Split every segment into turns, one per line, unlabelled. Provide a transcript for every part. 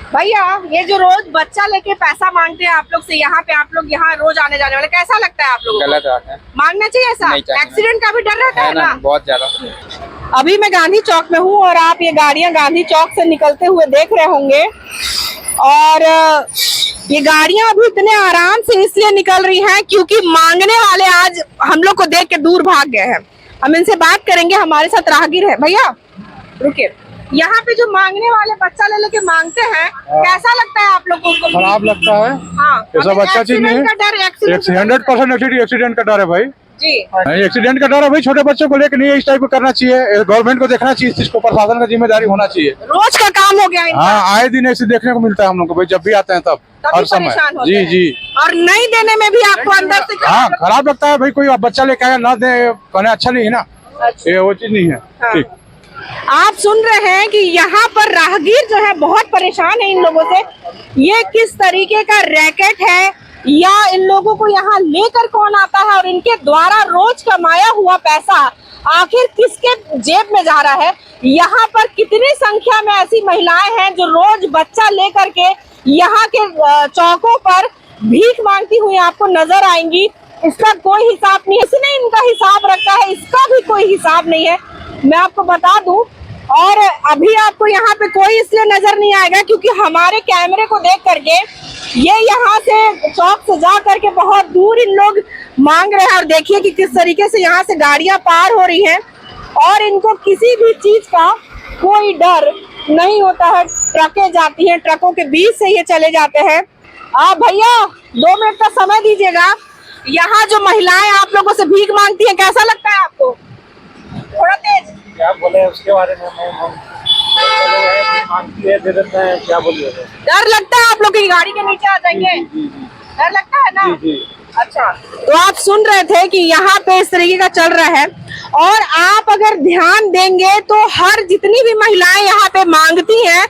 भैया ये जो रोज बच्चा लेके पैसा मांगते हैं आप लोग से, यहाँ पे आप लोग यहाँ रोज आने जाने वाले, कैसा लगता है आप लोगों को?
गलत बात है,
मांगना चाहिए ऐसा? एक्सीडेंट का भी डर रहता है ना
बहुत ज्यादा।
अभी मैं गांधी चौक में हूँ और आप ये गाड़ियां गांधी चौक से निकलते हुए देख रहे होंगे, और ये गाड़ियां अभी इतने आराम से इसलिए निकल रही हैं क्योंकि मांगने वाले आज हम लोग को देख के दूर भाग गए हैं। हम इनसे बात करेंगे, हमारे साथ राहगीर है। भैया रुकिए, यहाँ पे जो मांगने वाले बच्चा ले लेके मांगते हैं, कैसा लगता है आप लोग को? उनको
खराब लगता है।
हाँ,
ऐसा बच्चा चीज नहीं है। 100% एक्सीडेंट का डर है भाई
जी।
एक्सीडेंट का डर है भाई। छोटे बच्चों को लेकर नहीं इस टाइप को करना चाहिए। गवर्नमेंट को देखना चाहिए, इस चीज को प्रशासन का जिम्मेदारी होना चाहिए।
रोज का काम हो गया इनका।
हाँ, आए दिन ऐसे देखने को मिलता है हम लोग को भाई, जब भी आते हैं तब हर समय। जी जी।
और नहीं देने में भी आपको अंदर से
हाँ, खराब लगता है भाई। कोई बच्चा लेके आया ना दे, कहना अच्छा नहीं है ना।
अच्छा।
ये वो चीज नहीं है। ठीक,
आप सुन रहे हैं कि यहाँ पर राहगीर जो है बहुत परेशान है इन लोगों से। ये किस तरीके का रैकेट है, या इन लोगों को यहाँ लेकर कौन आता है, और इनके द्वारा रोज कमाया हुआ पैसा आखिर किसके जेब में जा रहा है? यहाँ पर कितनी संख्या में ऐसी महिलाएं हैं जो रोज बच्चा लेकर के यहाँ के चौकों पर भीख मांगती हुई आपको नजर आएंगी। इसका कोई हिसाब नहीं है, इसने इनका हिसाब रखा है, इसका भी कोई हिसाब नहीं है, मैं आपको बता दूं। और अभी आपको यहाँ पे कोई इसलिए नजर नहीं आएगा क्योंकि हमारे कैमरे को देख करके ये यहाँ से चौक से जा करके बहुत दूर इन लोग मांग रहे हैं। और देखिए कि किस तरीके से यहाँ से गाड़ियां पार हो रही हैं और इनको किसी भी चीज का कोई डर नहीं होता है। ट्रकें जाती हैं, ट्रकों के बीच से ये चले जाते हैं। आप भैया 2 मिनट का समय दीजिएगा। यहाँ जो महिलाएं आप लोगों से भीख मांगती हैं, कैसा लगता है आपको? थोड़ा तेज
क्या बोले उसके बारे में? मांगती है, दे देते हैं, क्या बोलिए?
डर लगता है आप लोग की गाड़ी के नीचे आ जाएंगे? डर लगता है ना?
जी।
अच्छा, तो आप सुन रहे थे कि यहाँ पे इस तरीके का चल रहा है। और आप अगर ध्यान देंगे तो हर जितनी भी महिलाएं यहाँ पे मांगती हैं,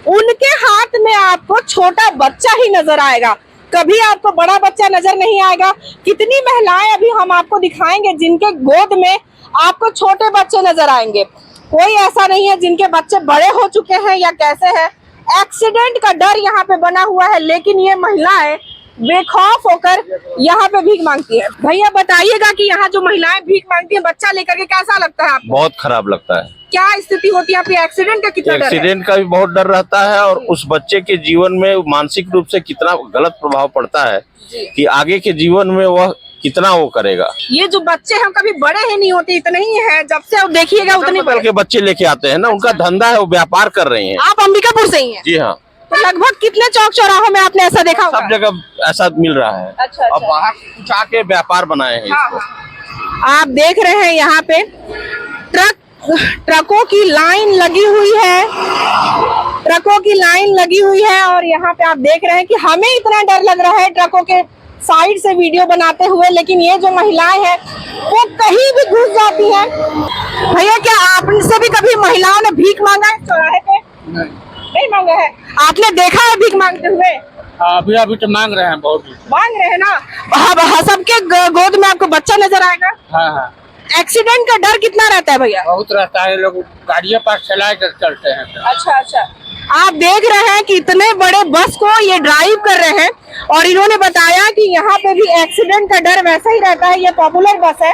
उनके हाथ में आपको छोटा बच्चा ही नजर आएगा, कभी आपको बड़ा बच्चा नजर नहीं आएगा। कितनी महिलाएं अभी हम आपको दिखाएंगे जिनके गोद में आपको छोटे बच्चे नजर आएंगे। कोई ऐसा नहीं है जिनके बच्चे बड़े हो चुके हैं या कैसे है। एक्सीडेंट का डर यहाँ पे बना हुआ है, लेकिन ये महिलाएं बेखौफ होकर यहाँ पे भीख मांगती है। भैया बताइएगा कि यहाँ जो महिलाएं भीख मांगती है बच्चा लेकर के, कैसा लगता है आपको?
बहुत खराब लगता है।
क्या स्थिति होती है आपकी? एक्सीडेंट का कितना डर है?
एक्सीडेंट का भी बहुत डर रहता है, और उस बच्चे के जीवन में मानसिक रूप से कितना गलत प्रभाव पड़ता है कि आगे के जीवन में वह कितना वो करेगा।
ये जो बच्चे हैं कभी बड़े ही नहीं होते, इतने ही है, जब से वो देखिएगा उतने
बड़े के बच्चे लेके आते हैं ना। उनका धंधा है, वो व्यापार कर रहे हैं।
आप अंबिकापुर से ही हैं?
जी हाँ।
तो लगभग कितने चौक चौराहों में आपने ऐसा देखा होगा?
सब जगह ऐसा मिल रहा है।
अच्छा।
अब बाहर कुछ आके व्यापार बनाए हैं इसको।
आप देख रहे हैं यहाँ पे ट्रकों की लाइन लगी हुई है, ट्रकों की लाइन लगी हुई है। और यहाँ पे आप देख रहे हैं कि हमें इतना डर लग रहा है ट्रकों के साइड से वीडियो बनाते हुए, लेकिन ये जो महिलाएं हैं वो कहीं भी घुस जाती हैं। भैया क्या आपसे भी कभी महिलाओं ने भीख मांगा है चौराहे पे? नहीं मांगा है। आपने देखा है भीख मांगते हुए?
अभी तो मांग रहे हैं, बहुत
मांग रहे हैं ना। सबके गोद में आपको बच्चा नजर आएगा।
हाँ।
एक्सीडेंट का डर कितना रहता है भैया?
बहुत रहता है, लोग गाड़ियों पर चला कर चलते हैं।
अच्छा। आप देख रहे हैं कि इतने बड़े बस को ये ड्राइव कर रहे हैं, और इन्होंने बताया कि यहाँ पे भी एक्सीडेंट का डर वैसा ही रहता है। ये पॉपुलर बस है।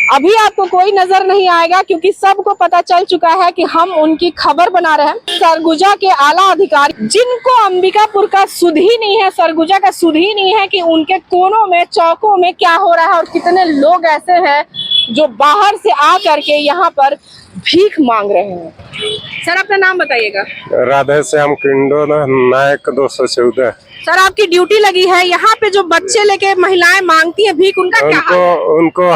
अभी आपको कोई नजर नहीं आएगा क्योंकि सबको पता चल चुका है कि हम उनकी खबर बना रहे हैं। सरगुजा के आला अधिकारी जिनको अंबिकापुर का सुध ही नहीं है, सरगुजा का सुध ही नहीं है कि उनके कोनों में चौकों में क्या हो रहा है, और कितने लोग ऐसे हैं जो बाहर से आ करके यहाँ पर भीख मांग रहे हैं। सर अपना नाम बताइएगा।
राधे श्याम किंडो नायक 214।
सर आपकी ड्यूटी लगी है यहाँ पे, जो बच्चे लेके महिलाएं मांगती हैं भीख, उनका क्या हाल है?
उनको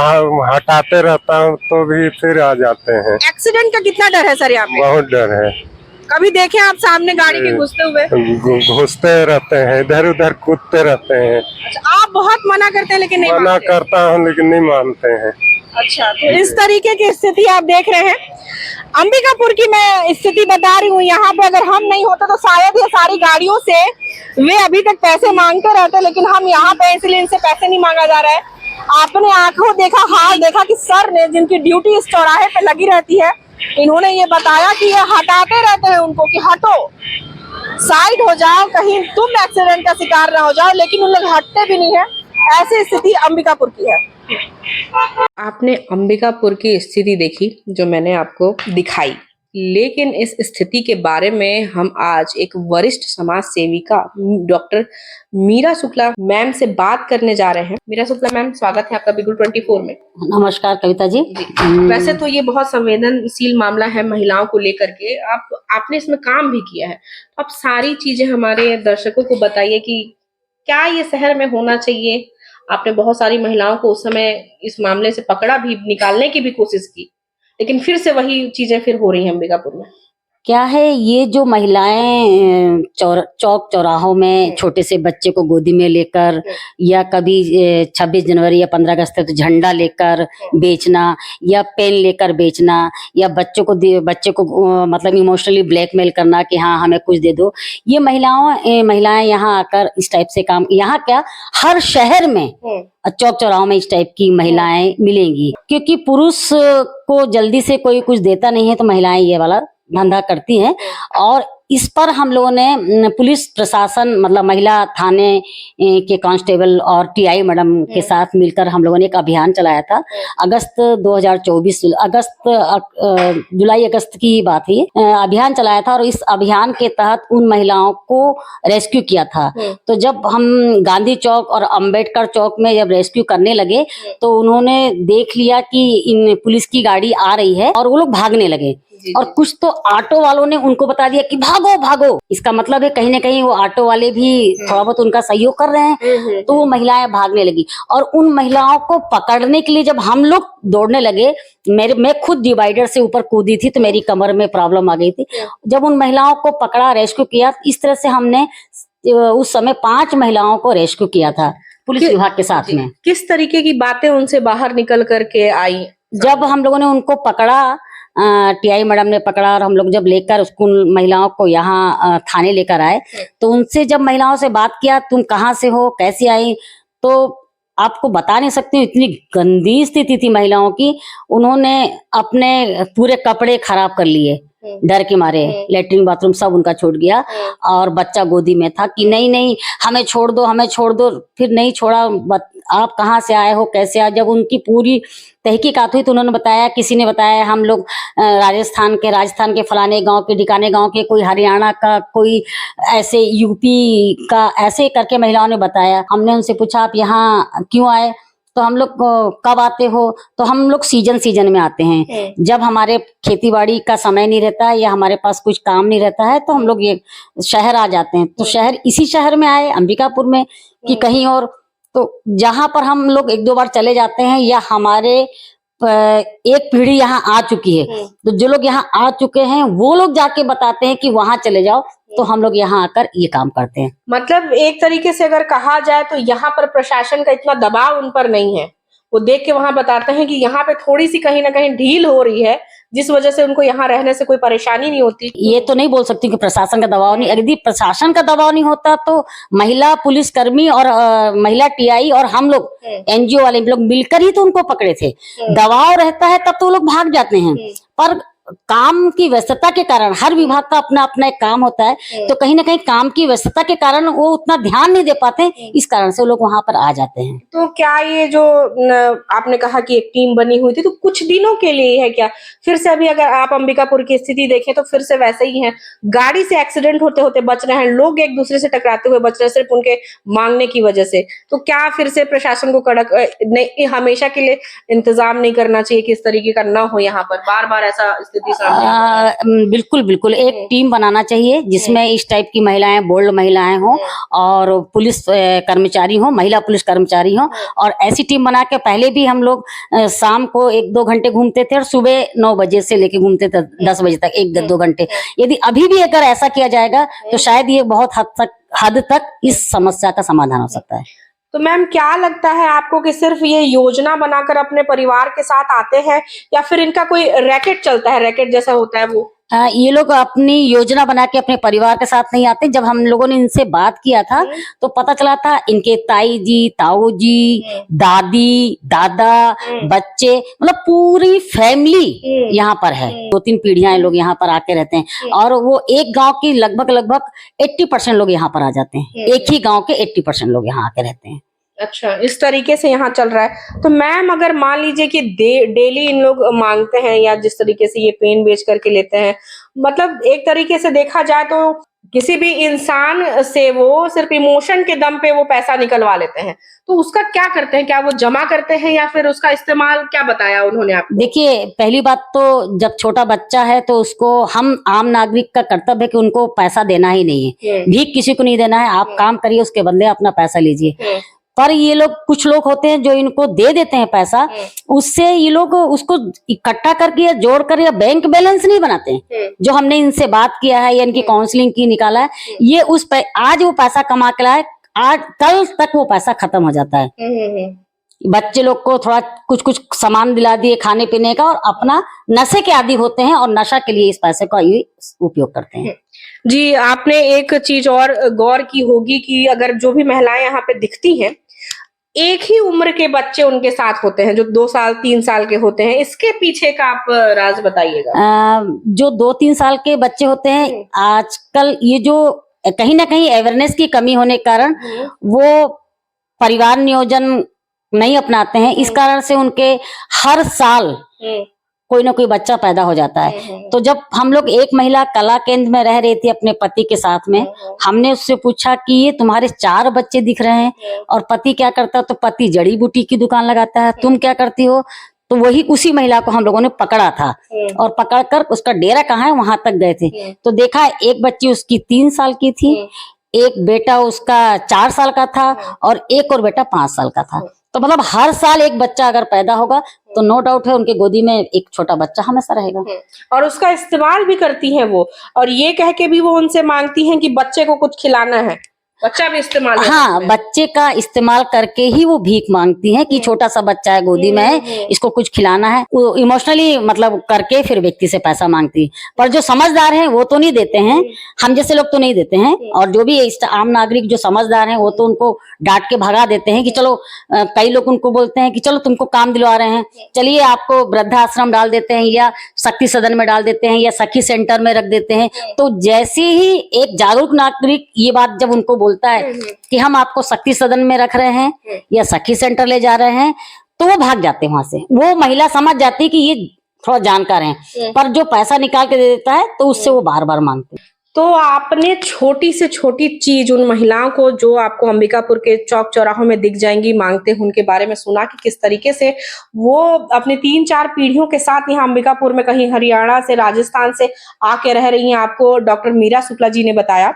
हटाते रहता हूँ तो भी फिर आ जाते हैं।
एक्सीडेंट का कितना डर है सर यहाँ पे?
बहुत डर है।
कभी देखे आप सामने गाड़ी के घुसते हुए?
घुसते रहते हैं, इधर उधर कूदते रहते हैं।
अच्छा, आप बहुत मना करते हैं लेकिन नहीं
मना
मानते?
करता हूँ लेकिन नहीं मानते हैं।
अच्छा, तो इस तरीके की स्थिति आप देख रहे हैं। अंबिकापुर की मैं स्थिति बता रही हूँ। यहाँ पे अगर हम नहीं होते तो शायद ये सारी गाड़ियों से वे अभी तक पैसे मांगते रहते, लेकिन हम यहाँ पे इसलिए इनसे पैसे नहीं मांगा जा रहा है। आपने आंखों देखा, हाल देखा कि सर ने, जिनकी ड्यूटी इस चौराहे पे लगी रहती है, इन्होंने ये बताया कि ये हटाते रहते हैं उनको कि हटो, साइड हो जाओ, कहीं तुम एक्सीडेंट का शिकार ना हो जाओ, लेकिन उन लोग हटते भी नहीं है। ऐसी स्थिति अंबिकापुर की है। आपने अंबिकापुर की स्थिति देखी जो मैंने आपको दिखाई, लेकिन इस स्थिति के बारे में हम आज एक वरिष्ठ समाज सेविका डॉक्टर मीरा शुक्ला मैम से बात करने जा रहे हैं। मीरा शुक्ला मैम, स्वागत है आपका बिगुल 24 में।
नमस्कार कविता जी।
वैसे तो ये बहुत संवेदनशील मामला है महिलाओं को लेकर के, आपने इसमें काम भी किया है, तो आप सारी चीजें हमारे दर्शकों को बताइए कि क्या ये शहर में होना चाहिए। आपने बहुत सारी महिलाओं को उस समय इस मामले से पकड़ा भी, निकालने की भी कोशिश की, लेकिन फिर से वही चीजें फिर हो रही हैं अंबिकापुर में।
क्या है, ये जो महिलाएं चौक चौराहों में छोटे से बच्चे को गोदी में लेकर, या कभी 26 जनवरी या 15 अगस्त तो झंडा लेकर बेचना, या पेन लेकर बेचना, या बच्चे को मतलब इमोशनली ब्लैकमेल करना कि हाँ हमें कुछ दे दो, ये महिलाएं यहाँ आकर इस टाइप से काम, यहाँ क्या हर शहर में चौक चौराहों में इस टाइप की महिलाएं मिलेंगी, क्योंकि पुरुष को जल्दी से कोई कुछ देता नहीं है तो महिलाएं ये वाला धंधा करती हैं। और इस पर हम लोगों ने पुलिस प्रशासन मतलब महिला थाने के कांस्टेबल और टीआई मैडम के साथ मिलकर हम लोगों ने एक अभियान चलाया था। अगस्त 2024 जुलाई अगस्त की बात है, अभियान चलाया था और इस अभियान के तहत उन महिलाओं को रेस्क्यू किया था। तो जब हम गांधी चौक और अंबेडकर चौक में जब रेस्क्यू करने लगे तो उन्होंने देख लिया कि इन पुलिस की गाड़ी आ रही है और वो लोग भागने लगे, और कुछ तो ऑटो वालों ने उनको बता दिया कि भागो भागो। इसका मतलब है कहीं ना कहीं वो ऑटो वाले भी थोड़ा बहुत उनका सहयोग कर रहे हैं, तो वो महिलाएं भागने लगी। और उन महिलाओं को पकड़ने के लिए जब हम लोग दौड़ने लगे, मैं खुद डिवाइडर से ऊपर कूदी थी तो मेरी कमर में प्रॉब्लम आ गई थी। जब उन महिलाओं को पकड़ा, रेस्क्यू किया, इस तरह से हमने उस समय 5 महिलाओं को रेस्क्यू किया था पुलिस विभाग के साथ में।
किस तरीके की बातें उनसे बाहर निकल करके आई?
जब हम लोगों ने उनको पकड़ा, टीआई मैडम ने पकड़ा और हम लोग जब लेकर उसको महिलाओं को यहाँ थाने लेकर आए, तो उनसे जब महिलाओं से बात किया, तुम कहाँ से हो, कैसे आई, तो आपको बता नहीं सकती हूँ, इतनी गंदी स्थिति थी महिलाओं की। उन्होंने अपने पूरे कपड़े खराब कर लिए डर के मारे, लेटरिन बाथरूम सब उनका छूट गया, और बच्चा गोदी में था कि नहीं नहीं हमें छोड़ दो, हमें छोड़ दो। फिर नहीं छोड़ा। आप कहाँ से आए हो, कैसे आए? जब उनकी पूरी तहकीकात हुई तो उन्होंने बताया, किसी ने बताया हम लोग राजस्थान के फलाने गांव के, ढिकाने गांव के, कोई हरियाणा का, कोई ऐसे यूपी का, ऐसे करके महिलाओं ने बताया। हमने उनसे पूछा आप यहाँ क्यों आए, तो हम लोग कब आते हो, तो हम लोग सीजन में आते हैं। जब हमारे खेती बाड़ी का समय नहीं रहता है या हमारे पास कुछ काम नहीं रहता है तो हम लोग ये शहर आ जाते हैं। तो इसी शहर में आए, अंबिकापुर में कि कहीं और, तो जहां पर हम लोग 1-2 बार चले जाते हैं या हमारे एक पीढ़ी यहाँ आ चुकी है, तो जो लोग यहाँ आ चुके हैं वो लोग जाके बताते हैं कि वहां चले जाओ, तो हम लोग यहाँ आकर ये काम करते हैं।
मतलब एक तरीके से अगर कहा जाए तो यहाँ पर प्रशासन का इतना दबाव उन पर नहीं है, वो देख के वहां बताते हैं कि यहाँ पे थोड़ी सी कहीं ना कहीं ढील हो रही है, जिस वजह से उनको यहाँ रहने से कोई परेशानी नहीं होती।
ये तो नहीं बोल सकती कि प्रशासन का दबाव नहीं, यदि प्रशासन का दबाव नहीं होता तो महिला पुलिसकर्मी और महिला टीआई और हम लोग एनजीओ वाले लोग मिलकर ही तो उनको पकड़े थे। दबाव रहता है तब तो वो लोग भाग जाते हैं, पर काम की व्यस्तता के कारण, हर विभाग का अपना अपना एक काम होता है, तो कहीं ना कहीं काम की व्यस्तता के कारण वो उतना ध्यान नहीं दे पाते, इस कारण से वो लोग वहां पर आ जाते हैं।
तो क्या ये जो आपने कहा कि एक टीम बनी हुई थी, तो कुछ दिनों के लिए है क्या? फिर से अभी अगर आप अंबिकापुर की स्थिति देखें तो फिर से वैसे ही है, गाड़ी से एक्सीडेंट होते होते बच रहे हैं, लोग एक दूसरे से टकराते हुए बच रहे हैं सिर्फ उनके मांगने की वजह से। तो क्या फिर से प्रशासन को कड़क नहीं, हमेशा के लिए इंतजाम नहीं करना चाहिए कि इस तरीके का न हो, यहाँ पर बार बार ऐसा
बिल्कुल एक टीम बनाना चाहिए जिसमें इस टाइप की महिलाएं, बोल्ड महिलाएं हों और पुलिस कर्मचारी हों, महिला पुलिस कर्मचारी हों। और ऐसी टीम बना के पहले भी हम लोग शाम को 1-2 घंटे घूमते थे और सुबह 9 बजे से लेके घूमते थे 10 बजे तक 1-2 घंटे। यदि अभी भी अगर ऐसा किया जाएगा तो शायद ये बहुत हद तक इस समस्या का समाधान हो सकता है।
तो मैम क्या लगता है आपको कि सिर्फ ये योजना बनाकर अपने परिवार के साथ आते हैं या फिर इनका कोई रैकेट चलता है, रैकेट जैसा होता है वो?
ये लोग अपनी योजना बना के अपने परिवार के साथ नहीं आते। जब हम लोगों ने इनसे बात किया था तो पता चला था इनके ताई जी, ताऊ जी, दादी, दादा, बच्चे, मतलब पूरी फैमिली यहाँ पर है। 2-3 पीढ़ियां लोग यहाँ पर आके रहते हैं और वो एक गांव की लगभग 80% लोग यहाँ पर आ जाते हैं। एक ही गांव के 80% लोग यहाँ आके रहते हैं।
अच्छा, इस तरीके से यहाँ चल रहा है। तो मैम अगर मान लीजिए कि डेली इन लोग मांगते हैं या जिस तरीके से ये पेन बेच करके लेते हैं, मतलब एक तरीके से देखा जाए तो किसी भी इंसान से वो सिर्फ इमोशन के दम पे वो पैसा निकलवा लेते हैं, तो उसका क्या करते हैं? क्या वो जमा करते हैं या फिर उसका इस्तेमाल क्या बताया उन्होंने आपको?
देखिए, पहली बात तो जब छोटा बच्चा है तो उसको हम आम नागरिक का कर्तव्य है कि उनको पैसा देना ही नहीं है। भीख किसी को नहीं देना है। आप काम करिए, उसके बदले अपना पैसा लीजिए। पर ये लोग, कुछ लोग होते हैं जो इनको दे देते हैं पैसा, उससे ये लोग उसको इकट्ठा करके या जोड़ कर या बैंक बैलेंस नहीं बनाते हैं। जो हमने इनसे बात किया है या इनकी काउंसलिंग की निकाला है, ये आज वो पैसा कमा के लाए, आज कल तक वो पैसा खत्म हो जाता है। बच्चे लोग को थोड़ा कुछ सामान दिला दिए खाने पीने का और अपना नशे के आदी होते हैं और नशा के लिए इस पैसे का उपयोग करते हैं।
जी, आपने एक चीज और गौर की होगी कि अगर जो भी महिलाएं यहाँ पे दिखती हैं, एक ही उम्र के बच्चे उनके साथ होते हैं, जो 2 साल 3 साल के होते हैं। इसके पीछे का आप राज बताइएगा।
जो 2-3 साल के बच्चे होते हैं, आजकल ये जो कहीं ना कहीं अवेयरनेस की कमी होने के कारण वो परिवार नियोजन नहीं अपनाते हैं। इस कारण से उनके हर साल कोई ना कोई बच्चा पैदा हो जाता है। तो जब हम लोग, एक महिला कला केंद्र में रह रही थी अपने पति के साथ में, हमने उससे पूछा कि ये तुम्हारे 4 बच्चे दिख रहे हैं और पति क्या करता है? तो पति जड़ी बूटी की दुकान लगाता है। तुम क्या करती हो? तो वही उसी महिला को हम लोगों ने पकड़ा था और पकड़कर उसका डेरा कहाँ है वहां तक गए थे। तो देखा, एक बच्ची उसकी 3 साल की थी, एक बेटा उसका 4 साल का था और एक और बेटा 5 साल का था। तो मतलब हर साल एक बच्चा अगर पैदा होगा तो नो डाउट है उनके गोदी में एक छोटा बच्चा हमेशा रहेगा।
और उसका इस्तेमाल भी करती हैं वो, और ये कह के भी वो उनसे मांगती हैं कि बच्चे को कुछ खिलाना है। बच्चा भी इस्तेमाल,
हाँ, बच्चे का इस्तेमाल करके ही वो भीख मांगती हैं कि छोटा सा बच्चा है, गोदी में है, इसको कुछ खिलाना है। वो इमोशनली मतलब करके फिर व्यक्ति से पैसा मांगती है। पर जो समझदार हैं वो तो नहीं देते हैं, हम जैसे लोग तो नहीं देते हैं। और जो भी आम नागरिक जो समझदार हैं वो तो उनको डांट के भगा देते हैं कि चलो, कई लोग उनको बोलते हैं कि चलो तुमको काम दिलवा रहे हैं, चलिए आपको वृद्धाश्रम डाल देते हैं या शक्ति सदन में डाल देते हैं या सखी सेंटर में रख देते हैं। तो जैसे ही एक जागरूक नागरिक ये बात जब उनको बोलता है कि हम आपको शक्ति सदन में रख रहे हैं या सखी सेंटर ले जा रहे हैं, तो वो भाग जाते हैं वहां से। वो महिला समझ जाती है कि ये थोड़ा जानकार हैं, पर जो पैसा निकाल के दे देता है तो उससे वो बार बार मांगते हैं।
तो आपने छोटी से छोटी चीज उन महिलाओं को जो आपको अंबिकापुर के चौक चौराहों में दिख जाएंगी मांगते हैं, उनके बारे में सुना कि किस तरीके से वो अपनी 3-4 पीढ़ियों के साथ यहाँ अंबिकापुर में, कहीं हरियाणा से, राजस्थान से आके रह रही हैं। आपको डॉक्टर मीरा शुक्ला जी ने बताया।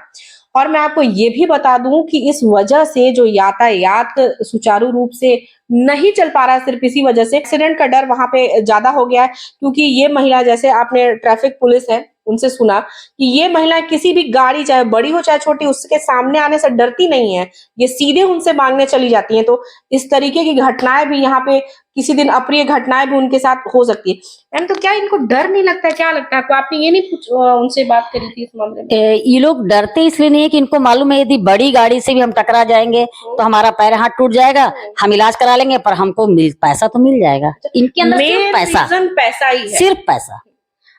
और मैं आपको ये भी बता दूं कि इस वजह से जो यातायात सुचारू रूप से नहीं चल पा रहा है, सिर्फ इसी वजह से एक्सीडेंट का डर वहां पे ज्यादा हो गया है। क्योंकि ये महिला, जैसे आपने ट्रैफिक पुलिस है उनसे सुना कि ये महिला किसी भी गाड़ी, चाहे बड़ी हो चाहे छोटी, उसके सामने आने से डरती नहीं है, ये सीधे उनसे मांगने चली जाती हैं। तो इस तरीके की घटनाएं भी यहाँ पे, किसी दिन अप्रिय घटनाएं भी उनके साथ हो सकती है। मैम, तो क्या इनको डर नहीं लगता? क्या लगता है आपको? आपने ये नहीं उनसे बात करी थी इस मामले में?
ये लोग डरते इसलिए नहीं है कि इनको मालूम है यदि बड़ी गाड़ी से भी हम टकरा जाएंगे तो हमारा पैर हाथ टूट जाएगा, हम इलाज करा लेंगे, पर हमको पैसा तो मिल जाएगा। इनके अंदर सिर्फ पैसा,
पैसा ही है,
सिर्फ पैसा।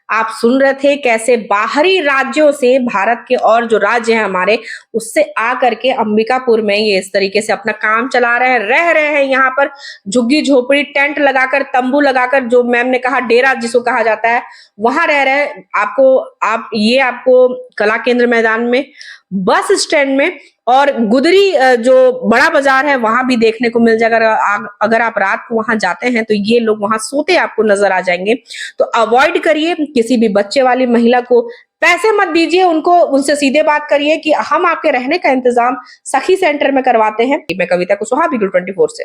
आप सुन रहे थे कैसे बाहरी राज्यों से, भारत के और जो राज्य हैं हमारे, उससे आकर के अंबिकापुर में ये इस तरीके से अपना काम चला रहे हैं, रह रहे हैं यहाँ पर झुग्गी झोपड़ी, टेंट लगाकर, तंबू लगाकर, जो मैम ने कहा डेरा जिसको कहा जाता है, वहां रह रहे हैं। आपको कला केंद्र मैदान में, बस स्टैंड में और गुदरी जो बड़ा बाजार है वहां भी देखने को मिल जाएगा। अगर आप रात को वहां जाते हैं तो ये लोग वहां सोते आपको नजर आ जाएंगे। तो अवॉइड करिए, किसी भी बच्चे वाली महिला को पैसे मत दीजिए, उनसे सीधे बात करिए कि हम आपके रहने का इंतजाम सखी सेंटर में करवाते हैं। मैं कविता कुशवाहा, Eagle 24 से।